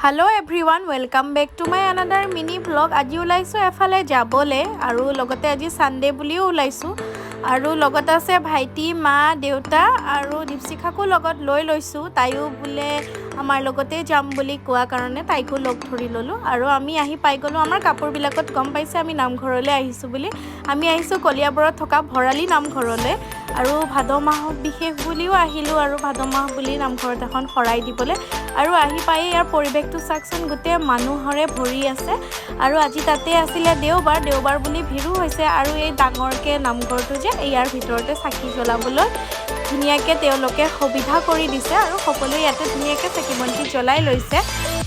Hello everyone welcome back to my another mini blog. आज ओलाइছোঁ एफाले जाबले आरु लगते आज सानडे बुलिও ओलाइছোঁ आरु लगत आछे भाइटी मा देउता आरु दीपशिखाको लगत লৈ লৈছোঁ। ताइও बोले आमार लगते जाम बुली कोৱা কাৰণে ताइको लग धरि ललो आरु आमी आহি पाइ गलो। आमार कापोरबिलाकत गम पाइছে आमी नामघरले आहिছোঁ बुली। आमी आहिছোঁ कलियाबৰত থকা भराली नामघरले आरु भाद माह विशेष बुलिও আহিলোঁ आरु भाद माह बुली नामघरत এখন শৰাই দিবলে आरु आহি पाइ यार परिवेशটো চাকচোন गोटे মানুহৰে ভৰি আছে आरु আজি তাতে আছিলে দেওবাৰ বুলি ভিৰু হৈছে आरु এই ডাঙৰকে নামঘৰটো যে ইয়াৰ ভিতৰতে চাকি জ্বলাবলৈ ধুনিয়াকে তেওঁলোকে সুবিধা কৰি দিছে आरु সকলোৱে ইয়াতে ধুনিয়াকে চাকি বন্তি জ্বলাই লৈছে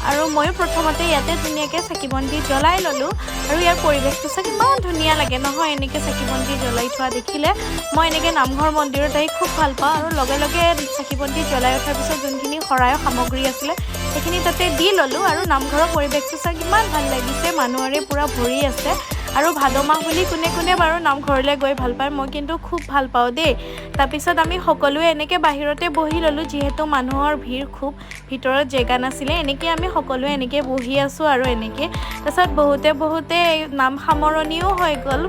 आरु মই প্ৰথমতে ইয়াতে ধুনিয়াকে চাকি বন্তি জ্বলাই ললো आरु ইয়াৰ পৰিৱেশটো চাকি ইমান ধুনিয়া লাগে নহয় এনেকে চাকি বন্তি জ্বলাই থোৱা দেখিলে। মই এনেকে নামঘৰ মন্দিৰত আহি খুব ভাল পাওঁ आरु লগে লগে চাকি বন্তি জ্বলাই উঠাৰ পিছত যোনখিনি শৰায়ৰ সামগ্ৰী আছিলে সেইখিনি তাতে দি ললো आरु নামঘৰৰ পৰিৱেশটো চাকি ইমান ভাল লাগিছে। মানুহৰে পুৰা ভৰি আছে आरु भाद माह बुली कोने कोने बारो नामघरले गई ভাল पाय মই কিন্তু খুব ভাল পাও दे। তাৰপিছত আমি সকলোৱে এনেকে বাহিৰতে বহি ললো যেহেতু মানুহৰ ভিৰ খুব ভিতৰত জেগা নাছিলে এনেকে আমি সকলোৱে এনেকে বহি আছো आरु এনেকে তাৰপিছত বহুতে নাম সামৰণিও হৈ গল।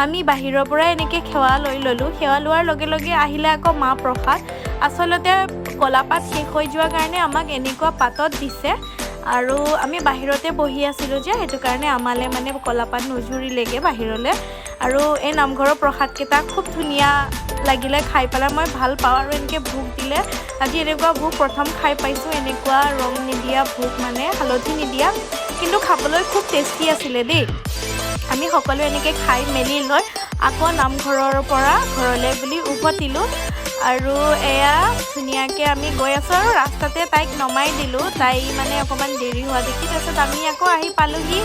আমি বাহিৰৰ পৰা এনেকে খেৱা লৈ ললো। খেৱা লোৱাৰ লগে লগে আহিলে আকৌ মা প্ৰসাদ। আসলতে কলাপাত শেষ হৈ যোৱাৰ কাৰণে আমাক এনেকুৱা পাতত দিছে आरु आमी बाहिरते बहि आसिलो जे हेतु कारणे आमाले माने कलापात नजुरिलेगे बाहिरले आरु ए नामघৰৰ प्रसाद केटा खूब धुनिया लागिले खाइ पेला মই ভাল পাওঁ आरु एनके भोग दिले আজি এনেকুৱা भोग प्रथम खाइ पाइছো এনেকুৱা रंग निदिया भोग माने हालधि निदिया किन्तु खाবলৈ खूब टेस्टी आसिले दे। आमी सकलो एनेके खाइ मेली लय आको नामघৰৰ পৰা ঘৰলে বুলি উভতিলো आरु एया धुनियाके आमी गय आছো आरु रास्ताते ताइक नमाइ दिलो। ताइ माने अकमान देरी हुआ देखि তাৰপিছত आमी আকৌ आहि पालोहि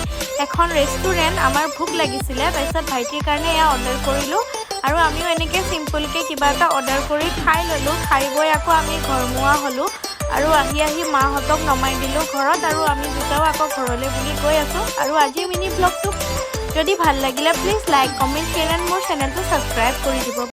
এখন ৰেষ্টুৰেণ্ট। আমাৰ ভোক লাগিছিলে তাৰপিছত ভাইটিৰ কাৰণে এয়া অৰ্ডাৰ কৰিলো आरु आमिও এনেকে सिम्पलके किबा এটা অৰ্ডাৰ কৰি খাই ললো। খাই বৈ আকৌ আমি ঘৰমুৱা হলো आरु आहि माहतक नमाइ दिलो घৰত आरु आमी দুটাও আকৌ ঘৰলে বুলি গৈ আছো। आरु আজি মিনি ব্লগটো যদি ভাল লাগিলে please like comment share and মোৰ চেনেলটো সাবস্ক্ৰাইব কৰি দিব।